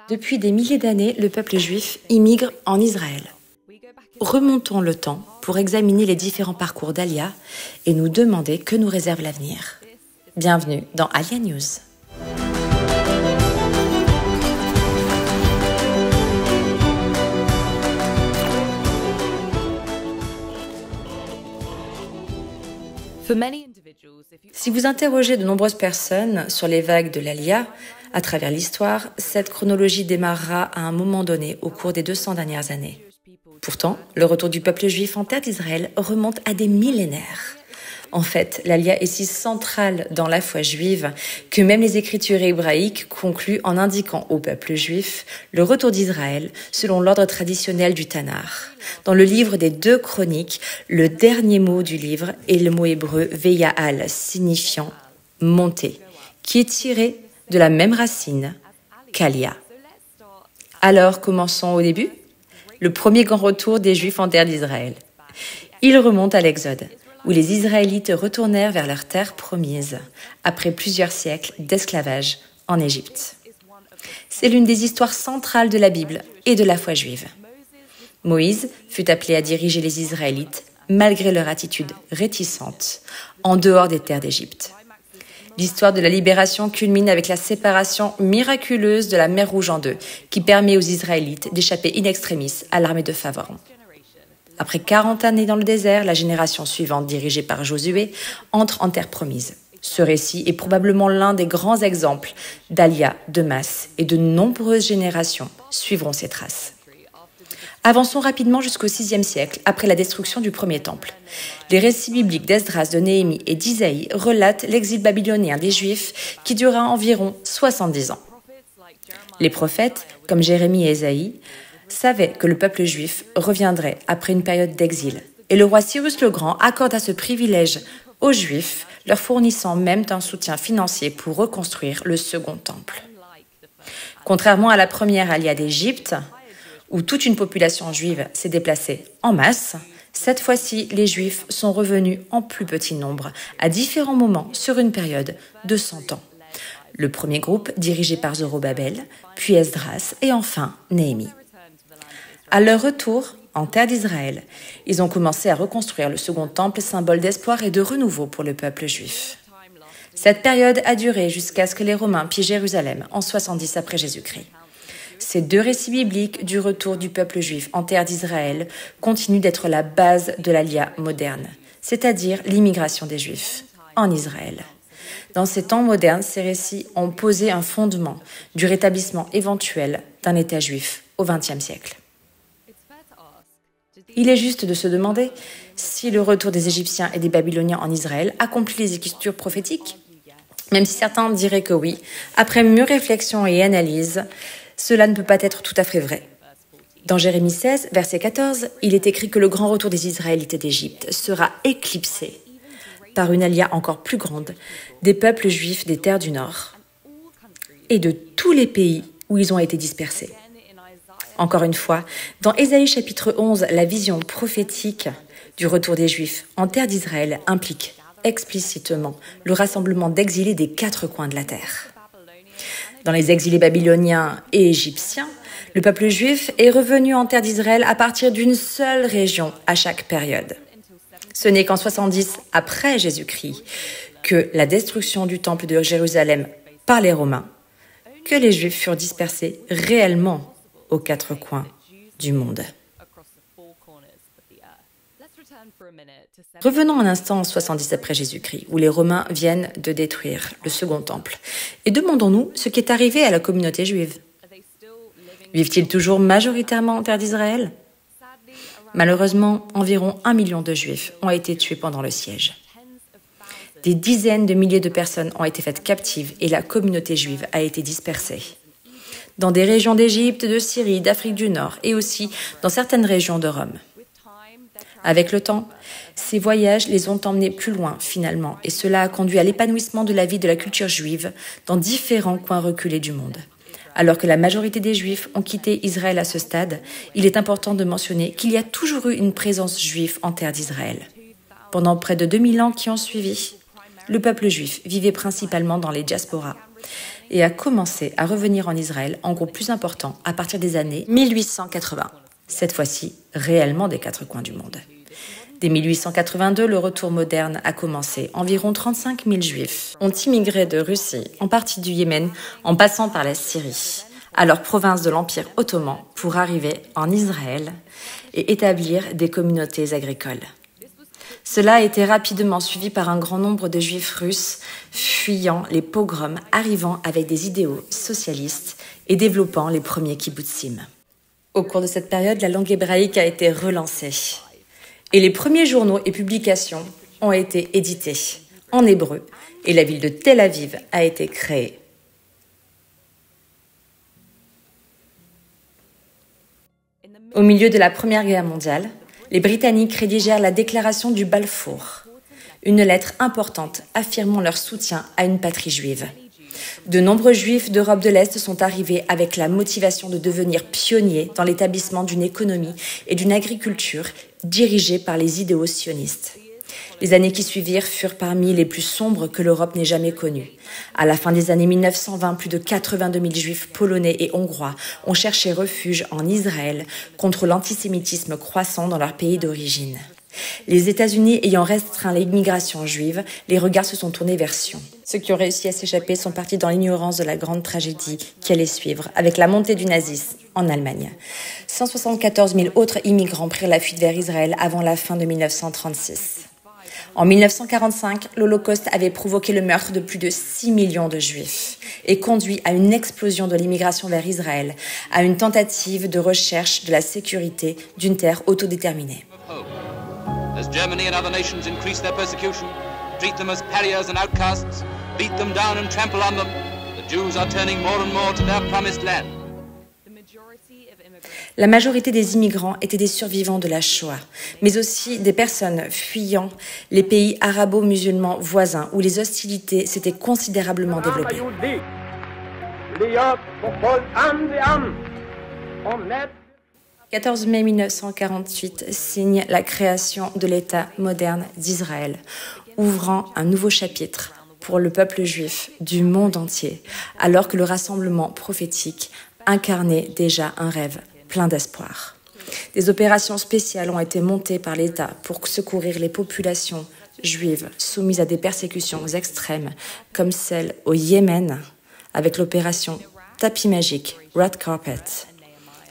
Depuis des milliers d'années, le peuple juif immigre en Israël. Remontons le temps pour examiner les différents parcours d'Alia et nous demander que nous réserve l'avenir. Bienvenue dans Alia News. Si vous interrogez de nombreuses personnes sur les vagues de l'Alia, à travers l'histoire, cette chronologie démarrera à un moment donné au cours des 200 dernières années. Pourtant, le retour du peuple juif en terre d'Israël remonte à des millénaires. En fait, l'Alia est si centrale dans la foi juive que même les écritures hébraïques concluent en indiquant au peuple juif le retour d'Israël selon l'ordre traditionnel du Tanar. Dans le livre des 2 Chroniques, le dernier mot du livre est le mot hébreu Veya'al, signifiant « monter », qui est tiré de la même racine qu'Alia. Alors, commençons au début. Le premier grand retour des Juifs en terre d'Israël. Il remonte à l'Exode, où les Israélites retournèrent vers leur terre promise, après plusieurs siècles d'esclavage en Égypte. C'est l'une des histoires centrales de la Bible et de la foi juive. Moïse fut appelé à diriger les Israélites, malgré leur attitude réticente, en dehors des terres d'Égypte. L'histoire de la libération culmine avec la séparation miraculeuse de la mer Rouge en deux, qui permet aux Israélites d'échapper in extremis à l'armée de Pharaon. Après 40 années dans le désert, la génération suivante, dirigée par Josué, entre en terre promise. Ce récit est probablement l'un des grands exemples d'Alia, de masse, et de nombreuses générations suivront ses traces. Avançons rapidement jusqu'au VIe siècle, après la destruction du premier temple. Les récits bibliques d'Esdras, de Néhémie et d'Isaïe relatent l'exil babylonien des Juifs qui dura environ 70 ans. Les prophètes, comme Jérémie et Ésaïe, savaient que le peuple juif reviendrait après une période d'exil. Et le roi Cyrus le Grand accorda ce privilège aux Juifs, leur fournissant même un soutien financier pour reconstruire le second temple. Contrairement à la première Alia d'Égypte, où toute une population juive s'est déplacée en masse, cette fois-ci, les Juifs sont revenus en plus petit nombre, à différents moments sur une période de 100 ans. Le premier groupe, dirigé par Zorobabel, puis Esdras et enfin Néhémie. À leur retour en terre d'Israël, ils ont commencé à reconstruire le second temple, symbole d'espoir et de renouveau pour le peuple juif. Cette période a duré jusqu'à ce que les Romains pillent Jérusalem en 70 après Jésus-Christ. Ces 2 récits bibliques du retour du peuple juif en terre d'Israël continuent d'être la base de l'Alia moderne, c'est-à-dire l'immigration des Juifs en Israël. Dans ces temps modernes, ces récits ont posé un fondement du rétablissement éventuel d'un État juif au XXe siècle. Il est juste de se demander si le retour des Égyptiens et des Babyloniens en Israël accomplit les écritures prophétiques. Même si certains diraient que oui, après mûre réflexion et analyse, cela ne peut pas être tout à fait vrai. Dans Jérémie 16, verset 14, il est écrit que le grand retour des Israélites d'Égypte sera éclipsé par une alia encore plus grande des peuples juifs des terres du Nord et de tous les pays où ils ont été dispersés. Encore une fois, dans Ésaïe chapitre 11, la vision prophétique du retour des Juifs en terre d'Israël implique explicitement le rassemblement d'exilés des 4 coins de la terre. Dans les exilés babyloniens et égyptiens, le peuple juif est revenu en terre d'Israël à partir d'une seule région à chaque période. Ce n'est qu'en 70 après Jésus-Christ que la destruction du temple de Jérusalem par les Romains, que les Juifs furent dispersés réellement aux 4 coins du monde. Revenons un instant en 70 après Jésus-Christ, où les Romains viennent de détruire le second temple. Et demandons-nous ce qui est arrivé à la communauté juive. Vivent-ils toujours majoritairement en terre d'Israël ? Malheureusement, environ 1 million de Juifs ont été tués pendant le siège. Des dizaines de milliers de personnes ont été faites captives et la communauté juive a été dispersée. Dans des régions d'Égypte, de Syrie, d'Afrique du Nord et aussi dans certaines régions de Rome. Avec le temps, ces voyages les ont emmenés plus loin finalement et cela a conduit à l'épanouissement de la vie de la culture juive dans différents coins reculés du monde. Alors que la majorité des Juifs ont quitté Israël à ce stade, il est important de mentionner qu'il y a toujours eu une présence juive en terre d'Israël. Pendant près de 2000 ans qui ont suivi, le peuple juif vivait principalement dans les diasporas, et a commencé à revenir en Israël en groupe plus important à partir des années 1880. Cette fois-ci, réellement des quatre coins du monde. Dès 1882, le retour moderne a commencé. Environ 35 000 Juifs ont immigré de Russie, en partie du Yémen, en passant par la Syrie, alors province de l'Empire ottoman, pour arriver en Israël et établir des communautés agricoles. Cela a été rapidement suivi par un grand nombre de Juifs russes fuyant les pogroms, arrivant avec des idéaux socialistes et développant les premiers kibbutzim. Au cours de cette période, la langue hébraïque a été relancée. Et les premiers journaux et publications ont été édités en hébreu et la ville de Tel Aviv a été créée. Au milieu de la Première Guerre mondiale, les Britanniques rédigèrent la déclaration du Balfour, une lettre importante affirmant leur soutien à une patrie juive. De nombreux Juifs d'Europe de l'Est sont arrivés avec la motivation de devenir pionniers dans l'établissement d'une économie et d'une agriculture dirigée par les idéaux sionistes. Les années qui suivirent furent parmi les plus sombres que l'Europe n'ait jamais connues. À la fin des années 1920, plus de 82 000 Juifs polonais et hongrois ont cherché refuge en Israël contre l'antisémitisme croissant dans leur pays d'origine. Les États-Unis ayant restreint l'immigration juive, les regards se sont tournés vers Sion. Ceux qui ont réussi à s'échapper sont partis dans l'ignorance de la grande tragédie qui allait suivre, avec la montée du nazisme en Allemagne. 174 000 autres immigrants prirent la fuite vers Israël avant la fin de 1936. En 1945, l'Holocauste avait provoqué le meurtre de plus de 6 millions de Juifs et conduit à une explosion de l'immigration vers Israël, à une tentative de recherche de la sécurité d'une terre autodéterminée. As Germany and other nations increase their persecution, treat them as pariahs and outcasts, beat them down and trample on them, the Jews are turning more and more to their promised land. La majorité des immigrants étaient des survivants de la Shoah, mais aussi des personnes fuyant les pays arabo-musulmans voisins où les hostilités s'étaient considérablement développées. 14 mai 1948 signe la création de l'État moderne d'Israël, ouvrant un nouveau chapitre pour le peuple juif du monde entier, alors que le rassemblement prophétique incarnait déjà un rêve plein d'espoir. Des opérations spéciales ont été montées par l'État pour secourir les populations juives soumises à des persécutions extrêmes, comme celle au Yémen, avec l'opération Tapis magique, Red Carpet,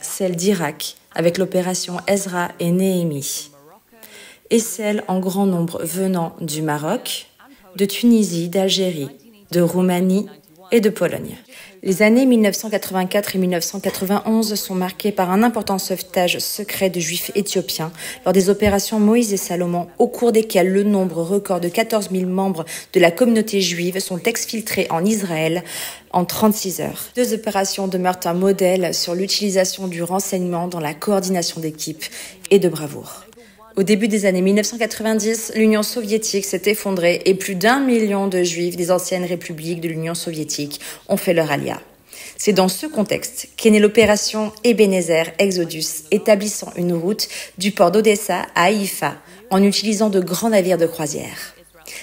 celle d'Irak, avec l'opération Ezra et Néhémie, et celle en grand nombre venant du Maroc, de Tunisie, d'Algérie, de Roumanie et de Pologne. Les années 1984 et 1991 sont marquées par un important sauvetage secret de Juifs éthiopiens lors des opérations Moïse et Salomon, au cours desquelles le nombre record de 14 000 membres de la communauté juive sont exfiltrés en Israël en 36 heures. Deux opérations demeurent un modèle sur l'utilisation du renseignement dans la coordination d'équipe et de bravoure. Au début des années 1990, l'Union soviétique s'est effondrée et plus d'1 million de Juifs des anciennes républiques de l'Union soviétique ont fait leur alia. C'est dans ce contexte qu'est née l'opération Ebenezer Exodus, établissant une route du port d'Odessa à Haïfa en utilisant de grands navires de croisière.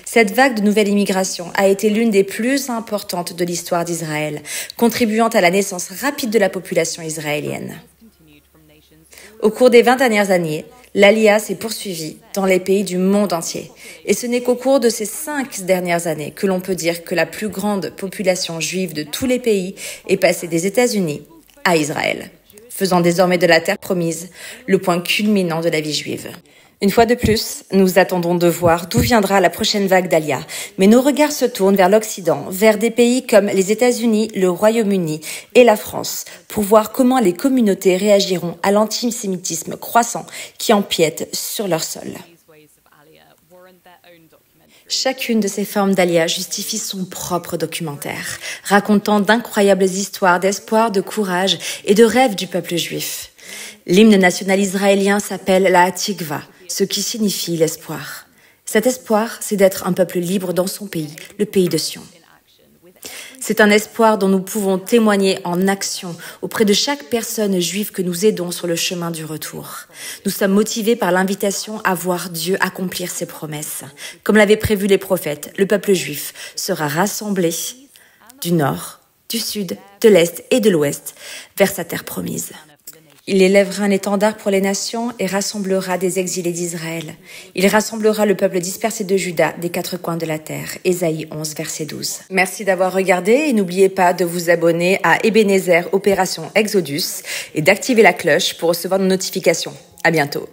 Cette vague de nouvelle immigration a été l'une des plus importantes de l'histoire d'Israël, contribuant à la naissance rapide de la population israélienne. Au cours des 20 dernières années, l'Alia s'est poursuivie dans les pays du monde entier. Et ce n'est qu'au cours de ces 5 dernières années que l'on peut dire que la plus grande population juive de tous les pays est passée des États-Unis à Israël, faisant désormais de la terre promise le point culminant de la vie juive. Une fois de plus, nous attendons de voir d'où viendra la prochaine vague d'Alia. Mais nos regards se tournent vers l'Occident, vers des pays comme les États-Unis, le Royaume-Uni et la France, pour voir comment les communautés réagiront à l'antisémitisme croissant qui empiète sur leur sol. Chacune de ces formes d'Alia justifie son propre documentaire, racontant d'incroyables histoires d'espoir, de courage et de rêve du peuple juif. L'hymne national israélien s'appelle la Hatikva, ce qui signifie l'espoir. Cet espoir, c'est d'être un peuple libre dans son pays, le pays de Sion. C'est un espoir dont nous pouvons témoigner en action auprès de chaque personne juive que nous aidons sur le chemin du retour. Nous sommes motivés par l'invitation à voir Dieu accomplir ses promesses. Comme l'avaient prévu les prophètes, le peuple juif sera rassemblé du nord, du sud, de l'est et de l'ouest, vers sa terre promise. Il élèvera un étendard pour les nations et rassemblera des exilés d'Israël. Il rassemblera le peuple dispersé de Juda des quatre coins de la terre. Ésaïe 11, verset 12. Merci d'avoir regardé et n'oubliez pas de vous abonner à Ebenezer Opération Exodus et d'activer la cloche pour recevoir nos notifications. À bientôt.